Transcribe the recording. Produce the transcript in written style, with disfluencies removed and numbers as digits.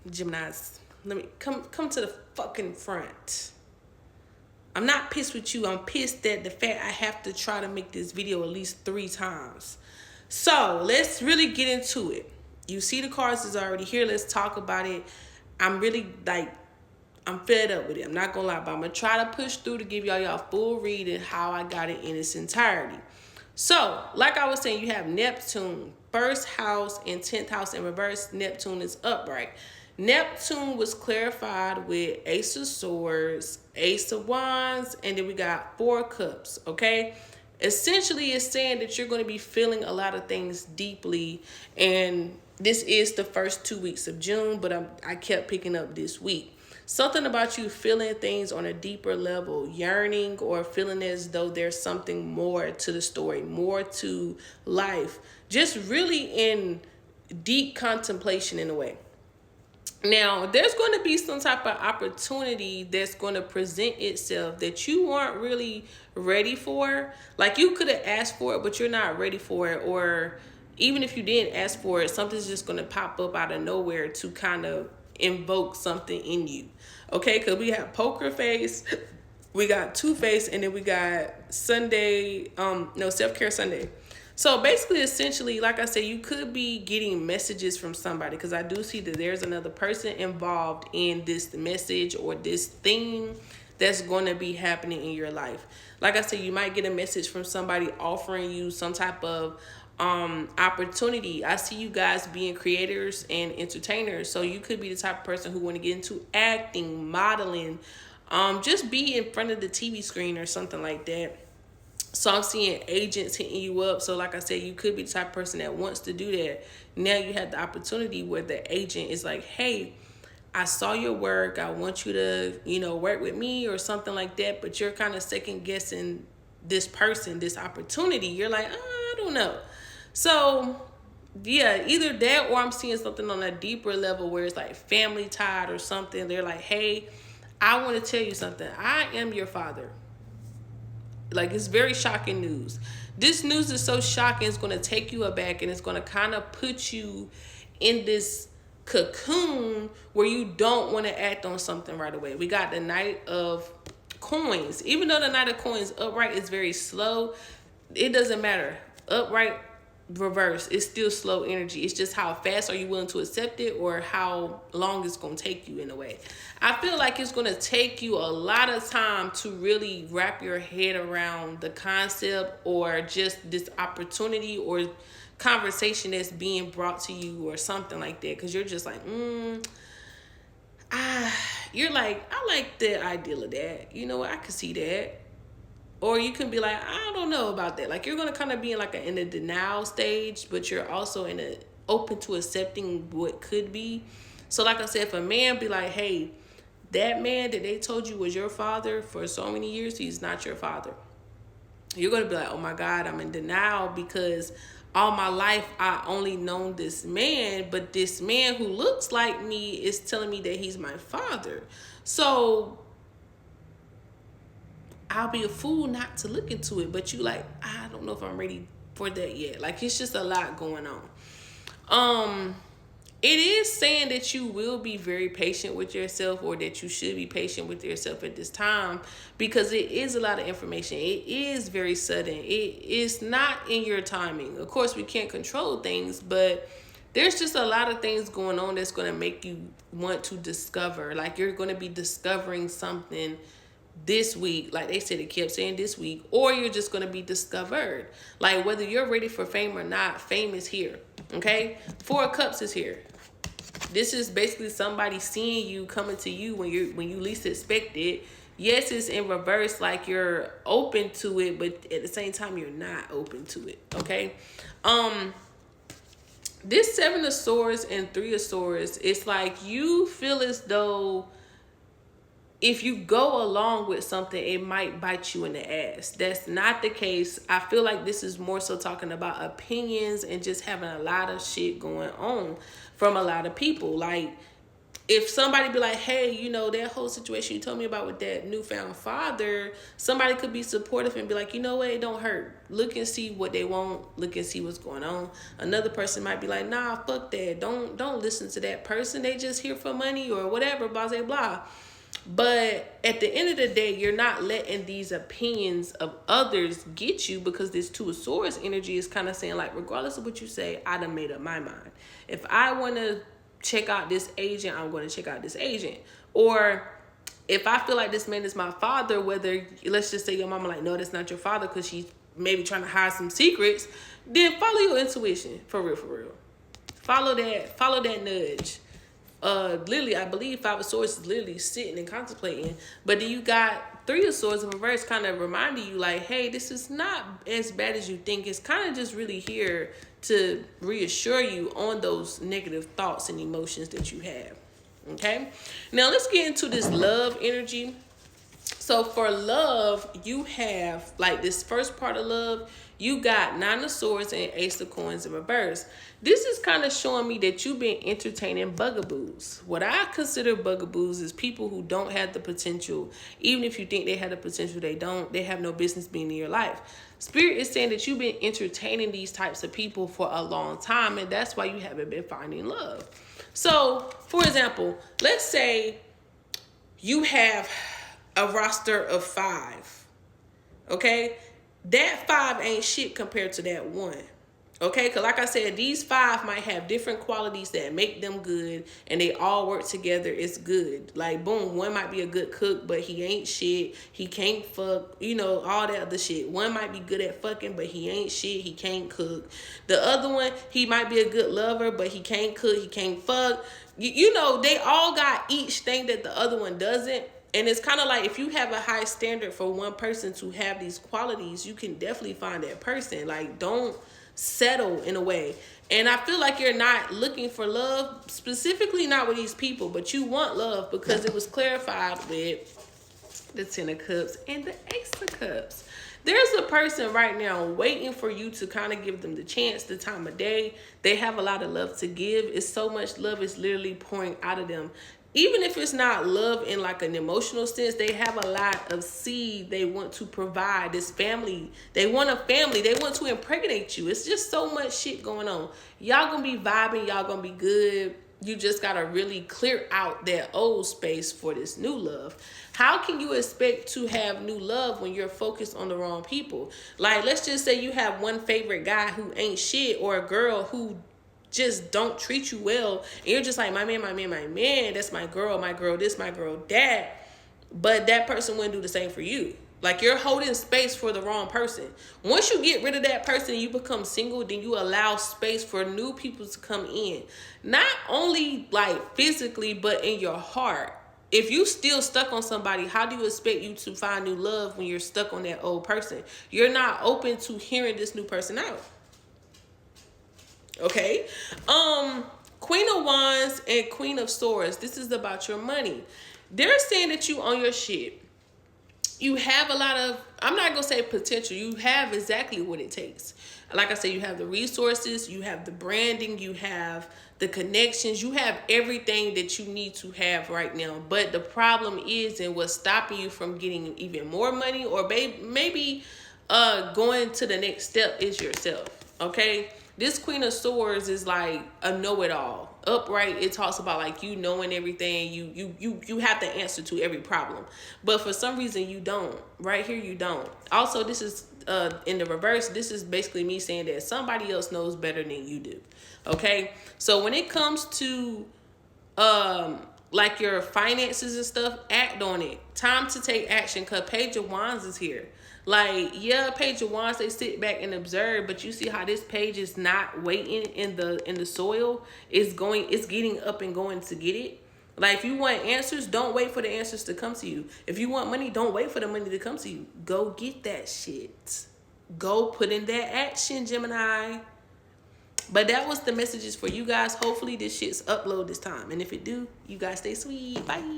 Geminis, let me come to the fucking front. I'm not pissed with you. I'm pissed that the fact I have to try to make this video at least 3 times. So let's really get into it. You see the cards is already here. Let's talk about it. I'm really like, I'm fed up with it. I'm not gonna lie, but I'm gonna try to push through to give y'all full read and how I got it in its entirety. So, like I was saying, you have Neptune, first house and 10th house in reverse. Neptune is upright. Neptune was clarified with Ace of Swords, Ace of Wands, and then we got 4 Cups, okay? Essentially, it's saying that you're going to be feeling a lot of things deeply, and this is the first 2 weeks of June, but I kept picking up this week. Something about you feeling things on a deeper level, yearning or feeling as though there's something more to the story, more to life. Just really in deep contemplation in a way. Now, there's going to be some type of opportunity that's going to present itself that you weren't really ready for. Like you could have asked for it, but you're not ready for it. Or even if you didn't ask for it, something's just going to pop up out of nowhere to kind of invoke something in you. Okay, because we have Poker Face, we got Two Face, and then we got Sunday, Self-Care Sunday. So basically, essentially, like I said, you could be getting messages from somebody, because I do see that there's another person involved in this message or this thing that's going to be happening in your life. Like I said, you might get a message from somebody offering you some type of opportunity. I see you guys being creators and entertainers, so you could be the type of person who want to get into acting, modeling, just be in front of the TV screen or something like that. So I'm seeing agents hitting you up. So like I said, you could be the type of person that wants to do that. Now you have the opportunity where the agent is like, hey, I saw your work, I want you to, work with me or something like that, but you're kind of second guessing this person, this opportunity. You're like, I don't know. So yeah, either that or I'm seeing something on a deeper level where it's like family tied or something. They're like, hey, I want to tell you something. I am your father. Like, it's very shocking news. This news is so shocking, it's going to take you aback, and it's going to kind of put you in this cocoon where you don't want to act on something right away. We got the Knight of Coins. Even though the Knight of Coins upright is very slow, it doesn't matter. Upright, reverse, it's still slow energy. It's just how fast are you willing to accept it, or how long it's going to take you in a way. I feel like it's going to take you a lot of time to really wrap your head around the concept or just this opportunity or conversation that's being brought to you or something like that, because you're just like, you're like, I like the ideal of that. You know what? I could see that. Or you can be like, I don't know about that. Like, you're going to kind of be in a denial stage, but you're also open to accepting what could be. So like I said, if a man be like, hey, that man that they told you was your father for so many years, he's not your father. You're going to be like, oh my God, I'm in denial because all my life I only known this man, but this man who looks like me is telling me that he's my father. So I'll be a fool not to look into it, but you like, I don't know if I'm ready for that yet. Like, it's just a lot going on. It is saying that you will be very patient with yourself, or that you should be patient with yourself at this time, because it is a lot of information. It is very sudden. It is not in your timing. Of course, we can't control things, but there's just a lot of things going on that's going to make you want to discover. Like, you're going to be discovering something this week, like they said, it kept saying this week, or you're just going to be discovered. Like, whether you're ready for fame or not, fame is here. Okay, 4 of Cups is here. This is basically somebody seeing you, coming to you when you least expect it. Yes, it's in reverse, like you're open to it, but at the same time you're not open to it. Okay, this 7 of Swords and 3 of Swords, it's like you feel as though if you go along with something, it might bite you in the ass. That's not the case. I feel like this is more so talking about opinions and just having a lot of shit going on from a lot of people. Like, if somebody be like, hey, you know, that whole situation you told me about with that newfound father, somebody could be supportive and be like, you know what, it don't hurt. Look and see what they want. Look and see what's going on. Another person might be like, nah, fuck that. Don't listen to that person. They just here for money or whatever, blah, blah, blah. But at the end of the day, you're not letting these opinions of others get you, because this Two of Swords energy is kind of saying like, regardless of what you say, I done made up my mind. If I want to check out this agent, I'm going to check out this agent. Or if I feel like this man is my father, whether, let's just say your mama like, no, that's not your father because she's maybe trying to hide some secrets, then follow your intuition, for real, for real. Follow that nudge. Literally, I believe Five of Swords is literally sitting and contemplating. But then you got Three of Swords in reverse, kind of reminding you like, hey, this is not as bad as you think. It's kind of just really here to reassure you on those negative thoughts and emotions that you have. Okay? Now, let's get into this love energy. So for love, you have, like, this first part of love, you got Nine of Swords and Ace of Coins in reverse. This is kind of showing me that you've been entertaining bugaboos. What I consider bugaboos is people who don't have the potential. Even if you think they have the potential, they don't. They have no business being in your life. Spirit is saying that you've been entertaining these types of people for a long time, and that's why you haven't been finding love. So, for example, let's say you have a roster of 5. Okay? That 5 ain't shit compared to that 1. Okay? Because like I said, these 5 might have different qualities that make them good, and they all work together. It's good. Like, boom, one might be a good cook, but he ain't shit. He can't fuck, you know, all that other shit. One might be good at fucking, but he ain't shit. He can't cook. The other one, he might be a good lover, but he can't cook. He can't fuck. You know, they all got each thing that the other one doesn't. And it's kind of like, if you have a high standard for one person to have these qualities, you can definitely find that person. Like, don't settle in a way. And I feel like you're not looking for love, specifically not with these people, but you want love because it was clarified with the Ten of Cups and the Ace of Cups. There's a person right now waiting for you to kind of give them the chance, the time of day. They have a lot of love to give. It's so much love is literally pouring out of them. Even if it's not love in like an emotional sense, they have a lot of seed they want to provide. This family, they want a family. They want to impregnate you. It's just so much shit going on. Y'all gonna be vibing. Y'all gonna be good. You just gotta really clear out that old space for this new love. How can you expect to have new love when you're focused on the wrong people? Like, let's just say you have one favorite guy who ain't shit, or a girl who just don't treat you well, and you're just like, my man, that's my girl this, my girl that, but that person wouldn't do the same for you. Like, you're holding space for the wrong person. Once you get rid of that person and you become single, then you allow space for new people to come in, not only like physically, but in your heart. If you still stuck on somebody, how do you expect you to find new love when you're stuck on that old person? You're not open to hearing this new person out. Okay, Queen of Wands and Queen of Swords. This is about your money. They're saying that you own your shit. You have a lot of, I'm not gonna say potential. You have exactly what it takes. Like I said, you have the resources, you have the branding, you have the connections, you have everything that you need to have right now. But the problem is, and what's stopping you from getting even more money, or maybe going to the next step, is yourself. Okay. This Queen of Swords is like a know-it-all. Upright, it talks about like you knowing everything. You have the answer to every problem. But for some reason you don't. Right here you don't. Also, this is in the reverse. This is basically me saying that somebody else knows better than you do. Okay? So when it comes to like your finances and stuff, act on it. Time to take action, because Page of Wands is here. Like, yeah, Page of Wands, they sit back and observe, but you see how this page is not waiting in the soil. It's getting up and going to get it. Like, if you want answers, don't wait for the answers to come to you. If you want money, don't wait for the money to come to you. Go get that shit. Go put in that action, Gemini. But that was the messages for you guys. Hopefully this shit's upload this time. And if it do, you guys stay sweet. Bye.